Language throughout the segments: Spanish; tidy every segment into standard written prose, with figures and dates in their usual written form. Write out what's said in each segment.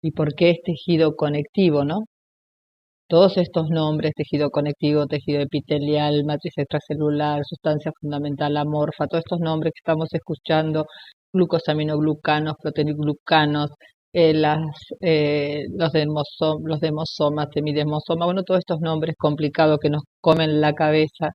y por qué es tejido conectivo, ¿no? Todos estos nombres, tejido conectivo, tejido epitelial, matriz extracelular, sustancia fundamental amorfa, todos estos nombres que estamos escuchando, glucosaminoglucanos, proteoglucanos, los demosomas, semidesmosomas, bueno, todos estos nombres complicados que nos comen la cabeza,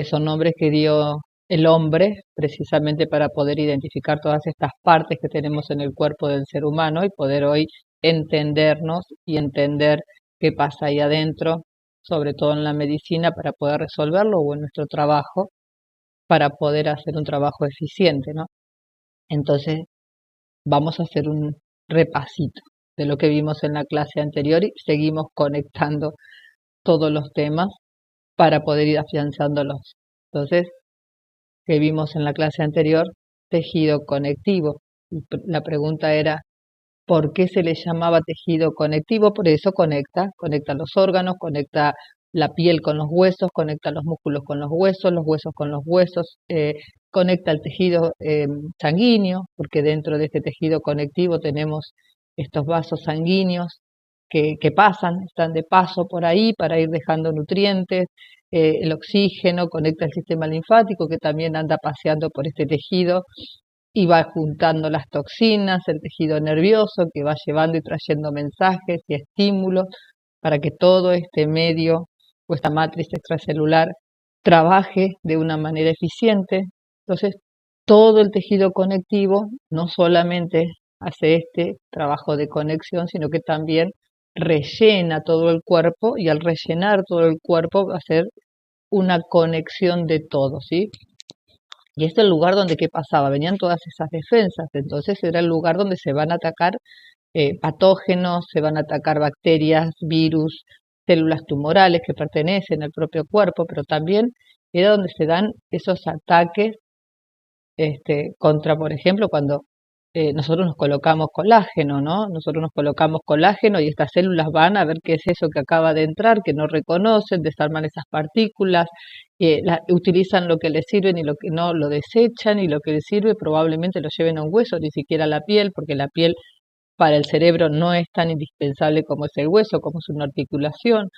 son nombres que dio el hombre precisamente para poder identificar todas estas partes que tenemos en el cuerpo del ser humano y poder hoy entendernos y entender qué pasa ahí adentro, sobre todo en la medicina, para poder resolverlo o en nuestro trabajo, para poder hacer un trabajo eficiente, ¿no? Entonces, vamos a hacer un repasito de lo que vimos en la clase anterior y seguimos conectando todos los temas para poder ir afianzándolos. Entonces, que vimos en la clase anterior, tejido conectivo. Y la pregunta era, ¿por qué se le llamaba tejido conectivo? Por eso conecta los órganos, conecta la piel con los huesos, conecta los músculos con los huesos con los huesos, conecta el tejido sanguíneo, porque dentro de este tejido conectivo tenemos estos vasos sanguíneos que pasan, están de paso por ahí para ir dejando nutrientes, el oxígeno, conecta el sistema linfático que también anda paseando por este tejido y va juntando las toxinas, el tejido nervioso que va llevando y trayendo mensajes y estímulos para que todo este medio o esta matriz extracelular trabaje de una manera eficiente. Entonces, todo el tejido conectivo no solamente hace este trabajo de conexión, sino que también rellena todo el cuerpo y al rellenar todo el cuerpo va a ser una conexión de todo, ¿sí? Y este es el lugar donde, ¿qué pasaba? Venían todas esas defensas, entonces era el lugar donde se van a atacar patógenos, se van a atacar bacterias, virus, células tumorales que pertenecen al propio cuerpo, pero también era donde se dan esos ataques contra, por ejemplo, cuando nosotros nos colocamos colágeno, ¿no? Nosotros nos colocamos colágeno y estas células van a ver qué es eso que acaba de entrar, que no reconocen, desarman esas partículas, utilizan lo que les sirve y lo que no lo desechan y lo que les sirve probablemente lo lleven a un hueso, ni siquiera a la piel, porque la piel para el cerebro no es tan indispensable como es el hueso, como es una articulación.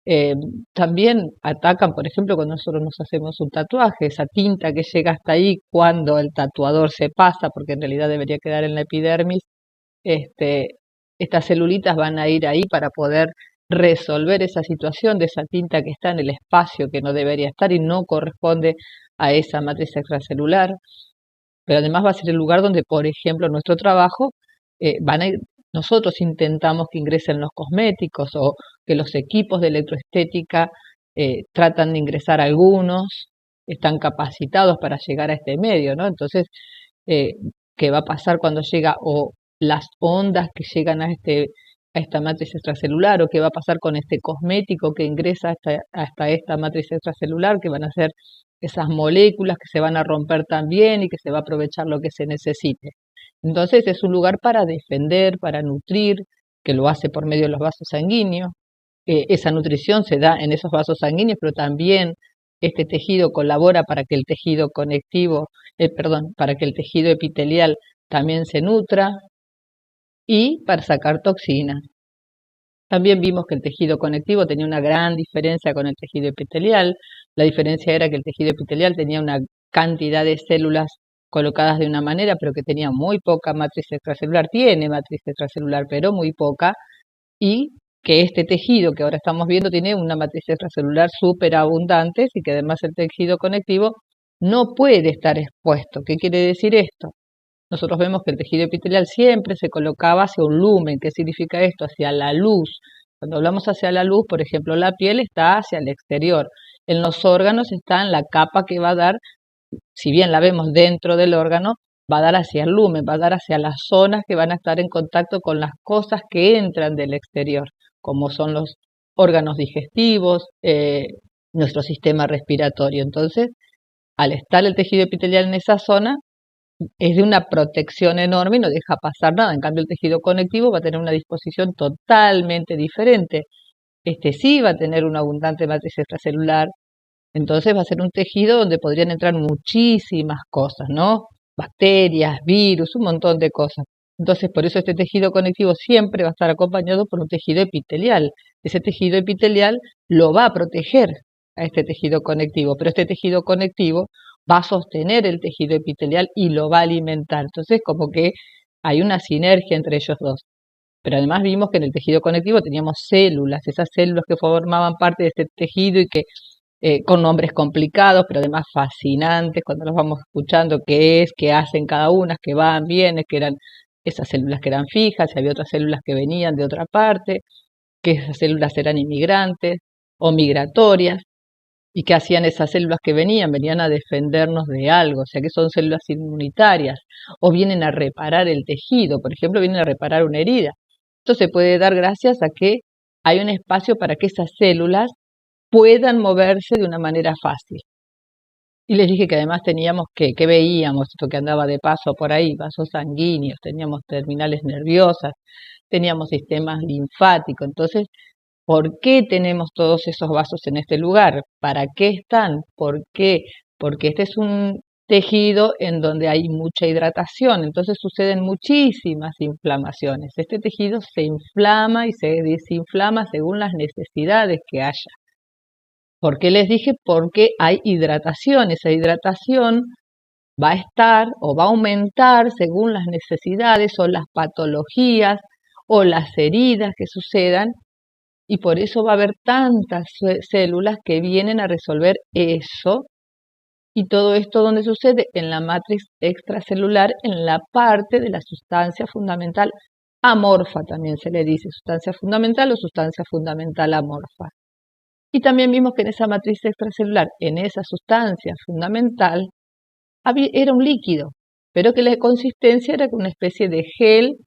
Eh, También atacan, por ejemplo, cuando nosotros nos hacemos un tatuaje, esa tinta que llega hasta ahí cuando el tatuador se pasa, porque en realidad debería quedar en la epidermis, este, estas celulitas van a ir ahí para poder resolver esa situación de esa tinta que está en el espacio que no debería estar y no corresponde a esa matriz extracelular. Pero además va a ser el lugar donde, por ejemplo, nuestro trabajo van a ir, nosotros intentamos que ingresen los cosméticos o que los equipos de electroestética tratan de ingresar algunos, están capacitados para llegar a este medio, ¿no? Entonces, eh, ¿qué va a pasar cuando llega o las ondas que llegan a esta matriz extracelular o qué va a pasar con este cosmético que ingresa hasta esta matriz extracelular, que van a ser esas moléculas que se van a romper también y que se va a aprovechar lo que se necesite? Entonces es un lugar para defender, para nutrir, que lo hace por medio de los vasos sanguíneos. Esa nutrición se da en esos vasos sanguíneos, pero también este tejido colabora para que el tejido conectivo, perdón, para que el tejido epitelial también se nutra y para sacar toxinas. También vimos que el tejido conectivo tenía una gran diferencia con el tejido epitelial. La diferencia era que el tejido epitelial tenía una cantidad de células colocadas de una manera, pero que tenía muy poca matriz extracelular. Tiene matriz extracelular, pero muy poca. Y que este tejido que ahora estamos viendo tiene una matriz extracelular súper abundante y que además el tejido conectivo no puede estar expuesto. ¿Qué quiere decir esto? Nosotros vemos que el tejido epitelial siempre se colocaba hacia un lumen. ¿Qué significa esto? Hacia la luz. Cuando hablamos hacia la luz, por ejemplo, la piel está hacia el exterior. En los órganos está en la capa que va a dar, si bien la vemos dentro del órgano, va a dar hacia el lumen, va a dar hacia las zonas que van a estar en contacto con las cosas que entran del exterior, como son los órganos digestivos, nuestro sistema respiratorio. Entonces, al estar el tejido epitelial en esa zona, es de una protección enorme y no deja pasar nada. En cambio, el tejido conectivo va a tener una disposición totalmente diferente. Este sí va a tener una abundante matriz extracelular, entonces va a ser un tejido donde podrían entrar muchísimas cosas, ¿no? Bacterias, virus, un montón de cosas. Entonces, por eso este tejido conectivo siempre va a estar acompañado por un tejido epitelial. Ese tejido epitelial lo va a proteger a este tejido conectivo, pero este tejido conectivo va a sostener el tejido epitelial y lo va a alimentar. Entonces, como que hay una sinergia entre ellos dos. Pero además vimos que en el tejido conectivo teníamos células, esas células que formaban parte de este tejido y que con nombres complicados, pero además fascinantes cuando los vamos escuchando, qué es, qué hacen cada una, que van, vienen, que eran esas células que eran fijas, y había otras células que venían de otra parte, que esas células eran inmigrantes o migratorias, y que hacían esas células que venían, venían a defendernos de algo, o sea que son células inmunitarias, o vienen a reparar el tejido, por ejemplo, vienen a reparar una herida. Esto se puede dar gracias a que hay un espacio para que esas células puedan moverse de una manera fácil. Y les dije que además teníamos que veíamos esto que andaba de paso por ahí, vasos sanguíneos, teníamos terminales nerviosas, teníamos sistemas linfáticos. Entonces, ¿por qué tenemos todos esos vasos en este lugar? ¿Para qué están? ¿Por qué? Porque este es un tejido en donde hay mucha hidratación, entonces suceden muchísimas inflamaciones. Este tejido se inflama y se desinflama según las necesidades que haya. ¿Por qué les dije? Porque hay hidratación. Esa hidratación va a estar o va a aumentar según las necesidades o las patologías o las heridas que sucedan, y por eso va a haber tantas células que vienen a resolver eso. Y todo esto, ¿dónde sucede? En la matriz extracelular, en la parte de la sustancia fundamental amorfa, también se le dice sustancia fundamental o sustancia fundamental amorfa. Y también vimos que en esa matriz extracelular, en esa sustancia fundamental, era un líquido, pero que la consistencia era una especie de gel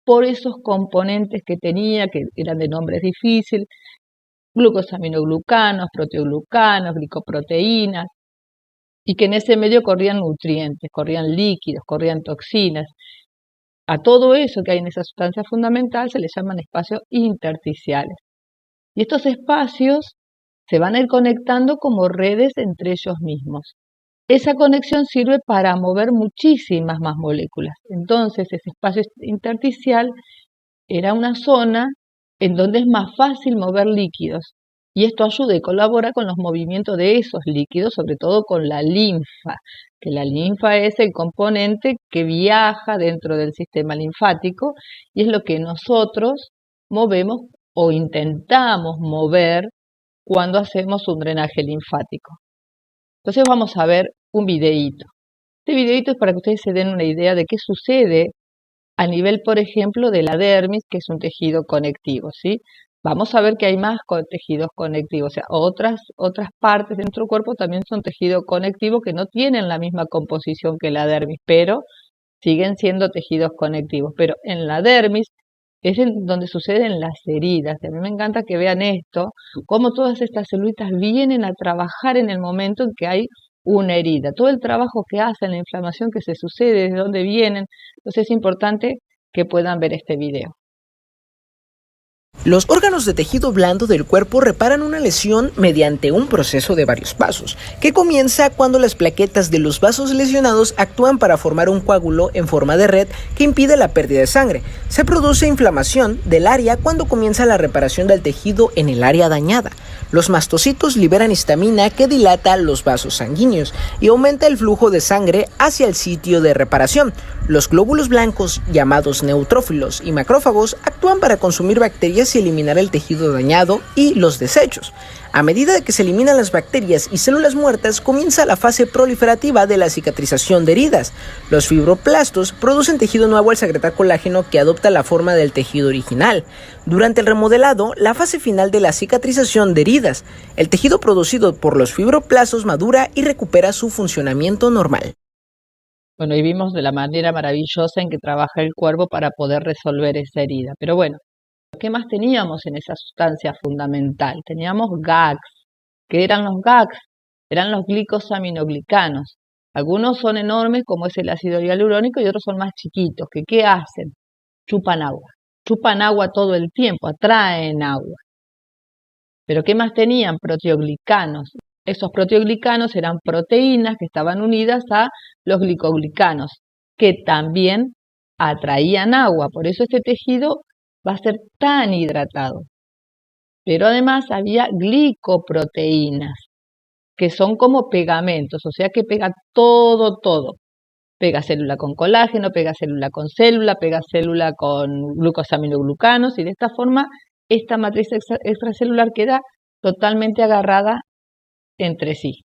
por esos componentes que tenía, que eran de nombres difíciles, glucosaminoglucanos, proteoglucanos, glicoproteínas, y que en ese medio corrían nutrientes, corrían líquidos, corrían toxinas. A todo eso que hay en esa sustancia fundamental se le llaman espacios intersticiales. Y estos espacios se van a ir conectando como redes entre ellos mismos. Esa conexión sirve para mover muchísimas más moléculas. Entonces, ese espacio intersticial era una zona en donde es más fácil mover líquidos. Y esto ayuda y colabora con los movimientos de esos líquidos, sobre todo con la linfa, que la linfa es el componente que viaja dentro del sistema linfático y es lo que nosotros movemos o intentamos mover cuando hacemos un drenaje linfático. Entonces vamos a ver un videíto. Este videíto es para que ustedes se den una idea de qué sucede a nivel, por ejemplo, de la dermis, que es un tejido conectivo, ¿sí? Vamos a ver que hay más tejidos conectivos, o sea, otras partes de nuestro cuerpo también son tejido conectivo que no tienen la misma composición que la dermis, pero siguen siendo tejidos conectivos. Pero en la dermis es en donde suceden las heridas. A mí me encanta que vean esto, cómo todas estas celulitas vienen a trabajar en el momento en que hay una herida. Todo el trabajo que hacen, la inflamación que se sucede, de dónde vienen. Entonces es importante que puedan ver este video. Los órganos de tejido blando del cuerpo reparan una lesión mediante un proceso de varios pasos, que comienza cuando las plaquetas de los vasos lesionados actúan para formar un coágulo en forma de red que impide la pérdida de sangre. Se produce inflamación del área cuando comienza la reparación del tejido en el área dañada. Los mastocitos liberan histamina que dilata los vasos sanguíneos y aumenta el flujo de sangre hacia el sitio de reparación. Los glóbulos blancos, llamados neutrófilos y macrófagos, actúan para consumir bacterias y eliminar el tejido dañado y los desechos. A medida que se eliminan las bacterias y células muertas, comienza la fase proliferativa de la cicatrización de heridas. Los fibroblastos producen tejido nuevo al secretar colágeno que adopta la forma del tejido original. Durante el remodelado, la fase final de la cicatrización de heridas, el tejido producido por los fibroblastos madura y recupera su funcionamiento normal. Bueno, y vimos de la manera maravillosa en que trabaja el cuerpo para poder resolver esa herida. Pero bueno, ¿qué más teníamos en esa sustancia fundamental? Teníamos GAGs. ¿Qué eran los GAGs? Eran los glicosaminoglicanos. Algunos son enormes, como es el ácido hialurónico, y otros son más chiquitos. ¿Qué hacen? Chupan agua. Chupan agua todo el tiempo, atraen agua. ¿Pero qué más tenían? Proteoglicanos. Esos proteoglicanos eran proteínas que estaban unidas a los glicoglicanos, que también atraían agua, por eso este tejido va a ser tan hidratado. Pero además había glicoproteínas, que son como pegamentos, o sea que pega todo. Pega célula con colágeno, pega célula con célula, pega célula con glucosaminoglucanos, y de esta forma esta matriz extracelular queda totalmente agarrada entre sí.